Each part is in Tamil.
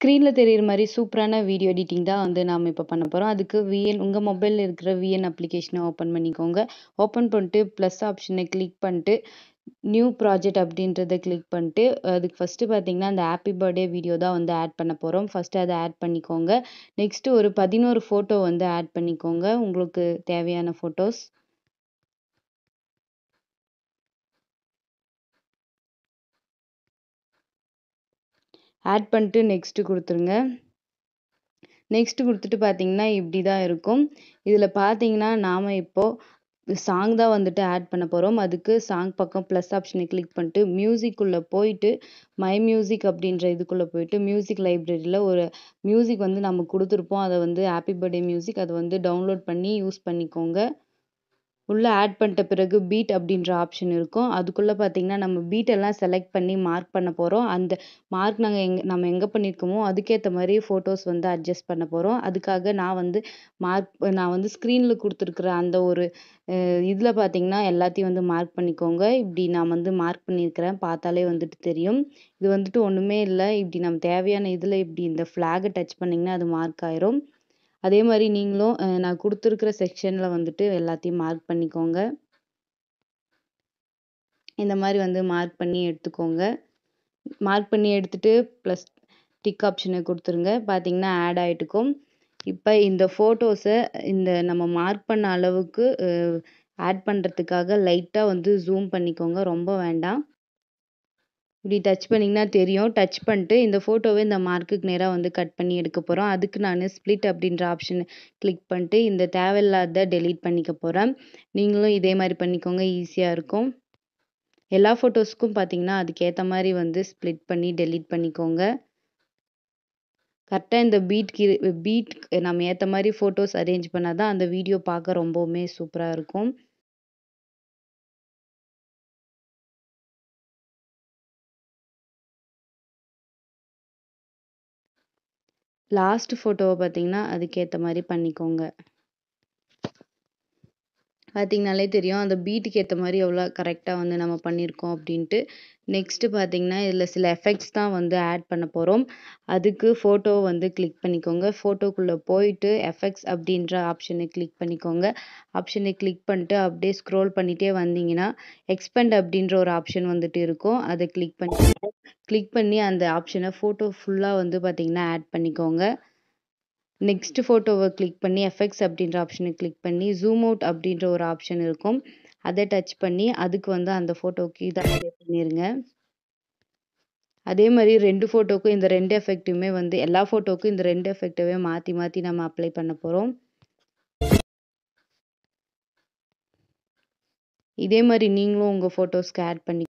ஸ்க்ரீன்ல தெரியிற மாரி சூப்பரான வீடியோ எடிட்டிங் தான் வந்து நாம இப்ப பண்ண போறோம். அதுக்கு உங்க மொபைல்ல இருக்கிற விஎன் அப்ளிகேஷன ஓப்பன் பண்ணிக்கோங்க. ஓப்பன் பண்ணிட்டு ப்ளஸ் ஆப்ஷன கிளிக் பண்ணிட்டு, நியூ ப்ராஜெக்ட் அப்படின்றத கிளிக் பண்ணிட்டு, அதுக்கு ஃபர்ஸ்ட்டு பார்த்தீங்கன்னா, அந்த ஹேப்பி பர்த்டே வீடியோ தான் வந்து ஆட் பண்ண போறோம். ஃபர்ஸ்ட்டு அத ஆட் பண்ணிக்கோங்க. நெக்ஸ்ட்டு ஒரு 11 ஃபோட்டோ வந்து ஆட் பண்ணிக்கோங்க. உங்களுக்கு தேவையான ஃபோட்டோஸ். ஆட் பண்ணிட்டு நெக்ஸ்ட் குடுத்துருங்க. நெக்ஸ்ட் குடுத்துட்டு பார்த்தீங்கன்னா, இப்படி தான் இருக்கும். இதில பார்த்தீங்கன்னா, நாம இப்போ சாங் தான் வந்துட்டு ஆட் பண்ண போறோம். அதுக்கு சாங் பக்கம் ப்ளஸ் ஆப்ஷன கிளிக் பண்ணிட்டு, மியூசிக் உள்ள போயிட்டு, மை மியூசிக் அப்படின்ற இதுக்குள்ள போயிட்டு, மியூசிக் லைப்ரரியில ஒரு மியூசிக் வந்து நம்ம குடுத்துருப்போம். அத வந்து ஹேப்பி பர்த்டே மியூசிக். அத வந்து டவுன்லோட் பண்ணி யூஸ் பண்ணிக்கோங்க. உள்ள ஆட் பண்ணிட்ட பிறகு பீட் அப்படின்ற ஆப்ஷன் இருக்கும். அதுக்குள்ள பார்த்தீங்கன்னா, நம்ம பீட் எல்லாம் செலக்ட் பண்ணி மார்க் பண்ண போறோம். அந்த மார்க் நம்ம எங்க பண்ணியிருக்கோமோ, அதுக்கேத்த மாரி ஃபோட்டோஸ் வந்து அட்ஜஸ்ட் பண்ண போறோம். அதுக்காக நான் வந்து ஸ்க்ரீன்ல குடுத்துருக்கிற அந்த ஒரு இதுல பார்த்தீங்கன்னா, எல்லாத்தையும் வந்து மார்க் பண்ணிக்கோங்க. இப்படி நான் வந்து மார்க் பண்ணியிருக்கிறேன். பார்த்தாலே வந்துட்டு தெரியும். இது வந்துட்டு ஒண்ணுமே இல்ல. இப்படி நம்ம தேவையான இதுல இப்படி இந்த ஃபிளாக டச் பண்ணீங்கன்னா, அது மார்க் ஆயிரும். அதே மாரி நீங்களும் நான் குடுத்துருக்கிற செக்ஷன்ல வந்துட்டு எல்லாத்தையும் மார்க் பண்ணிக்கோங்க. இந்த மாரி வந்து மார்க் பண்ணி எடுத்துக்கோங்க. மார்க் பண்ணி எடுத்துட்டு ப்ளஸ் டிக் ஆப்ஷன குடுத்துருங்க. பார்த்தீங்கன்னா, ஆட் ஆயிட்டுக்கும். இப்ப இந்த ஃபோட்டோஸ நம்ம மார்க் பண்ண அளவுக்கு ஆட் பண்றதுக்காக லைட்டா வந்து ஜூம் பண்ணிக்கோங்க. ரொம்ப வேண்டாம். இப்படி டச் பண்ணீங்கன்னா தெரியும். டச் பண்ணிட்டு இந்த ஃபோட்டோவ இந்த மார்க்குக்கு நேரா வந்து கட் பண்ணி எடுக்க போறோம். அதுக்கு நானு ஸ்ப்ளிட் அப்படின்ற ஆப்ஷன கிளிக் பண்ணிட்டு, இந்த தேவையில்லாத டெலீட் பண்ணிக்க போறேன். நீங்களும் இதே மாரி பண்ணிக்கோங்க. ஈஸியா இருக்கும். எல்லா ஃபோட்டோஸ்க்கும் பார்த்தீங்கன்னா, அதுக்கேத்த மாரி வந்து ஸ்ப்ளிட் பண்ணி டெலீட் பண்ணிக்கோங்க. கரெக்ட்டா இந்த பீட் நம்ம ஏத்த மாரி ஃபோட்டோஸ் அரேஞ்ச் பண்ணா தான் அந்த வீடியோ பார்க்க ரொம்பவுமே சூப்பரா இருக்கும். லாஸ்ட் ஃபோட்டோவ பார்த்தீங்கன்னா, அதுக்கேத்த மாரி பண்ணிக்கோங்க. பார்த்தீங்கனாலே தெரியும். அந்த பீட்டுக்கு ஏத்த மாரி எவ்வளோ கரெக்ட்டா வந்து நம்ம பண்ணியிருக்கோம் அப்படின்ட்டு. நெக்ஸ்ட்டு பார்த்தீங்கன்னா, இதில சில எஃபெக்ட்ஸ் தான் வந்து ஆட் பண்ண போறோம். அதுக்கு ஃபோட்டோ வந்து கிளிக் பண்ணிக்கோங்க. ஃபோட்டோக்குள்ள போயிட்டு எஃபெக்ட்ஸ் அப்படின்ற ஆப்ஷன கிளிக் பண்ணிக்கோங்க. ஆப்ஷன கிளிக் பண்ணிட்டு அப்படியே ஸ்க்ரோல் பண்ணிட்டே வந்தீங்கன்னா, எக்ஸ்பேண்ட் அப்படின்ற ஒரு ஆப்ஷன் வந்துட்டு இருக்கும். அத கிளிக் பண்ணி அந்த ஆப்ஷன ஃபோட்டோ ஃபுல்லா வந்து பார்த்தீங்கன்னா, ஆட் பண்ணிக்கோங்க. நெக்ஸ்ட் ஃபோட்டோவ கிளிக் பண்ணி எஃபெக்ட்ஸ் அப்படின்ற ஆப்ஷன கிளிக் பண்ணி, ஜூம் அவுட் அப்படின்ற ஒரு ஆப்ஷன் இருக்கும். அத டச் பண்ணி, அதுக்கு வந்து அந்த ஃபோட்டோக்கு இத அப்ளை பண்ணிருங்க. அதே மாரி 2 ஃபோட்டோக்கும் இந்த 2 எஃபெக்ட்டுமே வந்து எல்லா ஃபோட்டோக்கும் இந்த 2 எஃபெக்ட்டவே மாத்தி மாத்தி நம்ம அப்ளை பண்ண போறோம். இதே மாரி நீங்களும் உங்க ஃபோட்டோஸ்க்கு ஆட் பண்ணி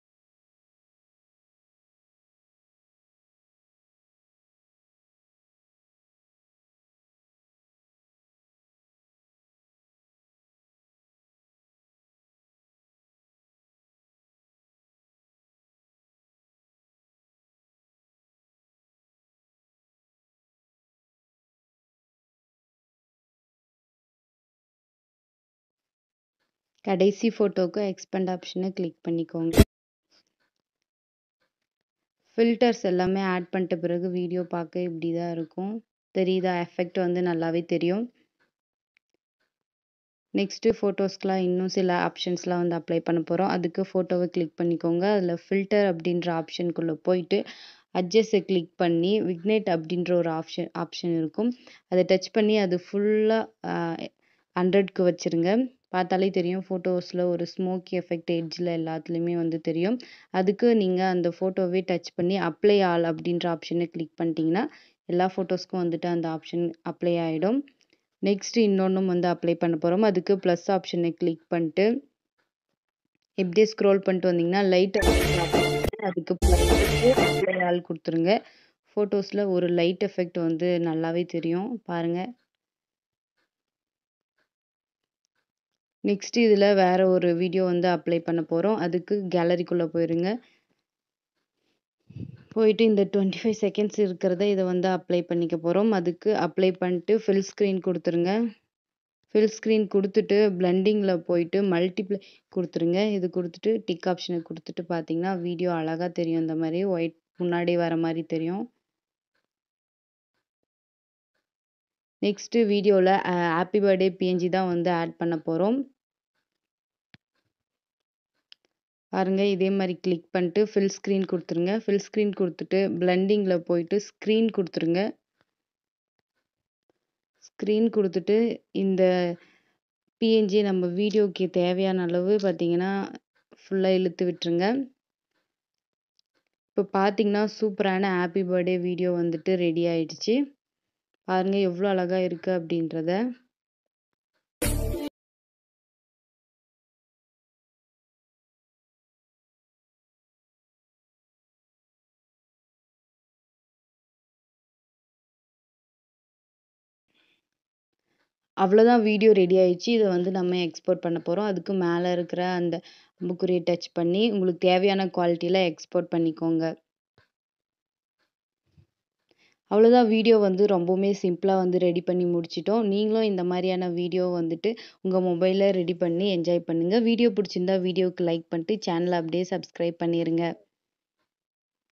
கடைசி ஃபோட்டோக்கு எக்ஸ்பேண்ட் ஆப்ஷன கிளிக் பண்ணிக்கோங்க. ஃபில்டர்ஸ் எல்லாமே ஆட் பண்ணிட்ட பிறகு வீடியோ பார்க்க இப்படி தான் இருக்கும். தெரியுதா? எஃபெக்ட் வந்து நல்லாவே தெரியும். நெக்ஸ்ட்டு ஃபோட்டோஸ்க்குலாம் இன்னும் சில ஆப்ஷன்ஸ்லாம் வந்து அப்ளை பண்ண போறோம். அதுக்கு ஃபோட்டோவ கிளிக் பண்ணிக்கோங்க. அதில ஃபில்டர் அப்படின்ற ஆப்ஷனுக்குள்ள போயிட்டு, அட்ஜஸ்ட்ட கிளிக் பண்ணி, விக்னேட் அப்படின்ற ஒரு ஆப்ஷன் இருக்கும். அத டச் பண்ணி அது ஃபுல்லா 100க்கு வச்சுருங்க. பார்த்தாலே தெரியும் ஃபோட்டோஸ்ல ஒரு ஸ்மோக்கி எஃபெக்ட் எட்ஜ்ல எல்லாத்துலயுமே வந்து தெரியும். அதுக்கு நீங்க அந்த ஃபோட்டோவே டச் பண்ணி அப்ளை ஆல் அப்படின்ற ஆப்ஷன கிளிக் பண்ணிட்டீங்கன்னா, எல்லா ஃபோட்டோஸ்க்கும் வந்துட்டு அந்த ஆப்ஷன் அப்ளை ஆயிடும். நெக்ஸ்ட் இன்னொன்னும் வந்து அப்ளை பண்ண போறோம். அதுக்கு ப்ளஸ் ஆப்ஷன கிளிக் பண்ணிட்டு, இப்படியே ஸ்க்ரோல் பண்ணிட்டு வந்தீங்கன்னா, லைட் அதுக்கு அப்ளை ஆல் குடுத்துருங்க. ஃபோட்டோஸ்ல ஒரு லைட் எஃபெக்ட் வந்து நல்லாவே தெரியும். பாருங்க. நெக்ஸ்ட் இதுல வேற ஒரு வீடியோ வந்து அப்ளை பண்ண போறோம். அதுக்கு கேலரிக்குள்ள போயிருங்க. போயிட்டு இந்த 25 செகண்ட்ஸ் இருக்கிறத இத வந்து அப்ளை பண்ணிக்க போறோம். அதுக்கு அப்ளை பண்ணிட்டு ஃபில் ஸ்க்ரீன் குடுத்துருங்க. ஃபில் ஸ்க்ரீன் குடுத்துட்டு பிளெண்டிங்ல போயிட்டு மல்டிப்ளை குடுத்துருங்க. இது குடுத்துட்டு டிக் ஆப்ஷன குடுத்துட்டு பார்த்தீங்கன்னா, வீடியோ அழகா தெரியும். இந்த மாரி ஒயிட் முன்னாடி வர மாரி தெரியும். நெக்ஸ்ட் வீடியோல ஹாப்பி பர்த்டே பிஎன்ஜி தான் வந்து ஆட் பண்ண போறோம். பாருங்க இதே மாதிரி கிளிக் பண்ணிட்டு ஃபில் ஸ்க்ரீன் கொடுத்துருங்க. ஃபில் ஸ்க்ரீன் கொடுத்துட்டு பிளெண்டிங்ல போயிட்டு ஸ்க்ரீன் கொடுத்துருங்க. ஸ்க்ரீன் கொடுத்துட்டு இந்த பிஎன்ஜி நம்ம வீடியோக்கு தேவையான அளவு பார்த்தீங்கன்னா ஃபுல்லாக இழுத்து விட்டுருங்க. இப்போ பார்த்தீங்கன்னா சூப்பரான ஹாப்பி பர்த்டே வீடியோ வந்துட்டு ரெடி ஆயிடுச்சு. பாருங்க எவ்வளோ அழகா இருக்கு அப்படின்றத. அவ்வளோதான் வீடியோ ரெடி ஆயிடுச்சு. இதை வந்து நம்ம எக்ஸ்போர்ட் பண்ண போகிறோம். அதுக்கு மேலே இருக்கிற அந்த அம்புக்குறியை டச் பண்ணி உங்களுக்கு தேவையான குவாலிட்டியில் எக்ஸ்போர்ட் பண்ணிக்கோங்க. அவ்வளோதான் வீடியோ வந்து ரொம்பவுமே சிம்பிளாக வந்து ரெடி பண்ணி முடிச்சிட்டோம். நீங்களும் இந்த மாதிரியான வீடியோ வந்துட்டு உங்கள் மொபைலில் ரெடி பண்ணி என்ஜாய் பண்ணுங்கள். வீடியோ பிடிச்சிருந்தா வீடியோவுக்கு லைக் பண்ணிட்டு சேனலை அப்படியே சப்ஸ்கிரைப் பண்ணிடுங்க.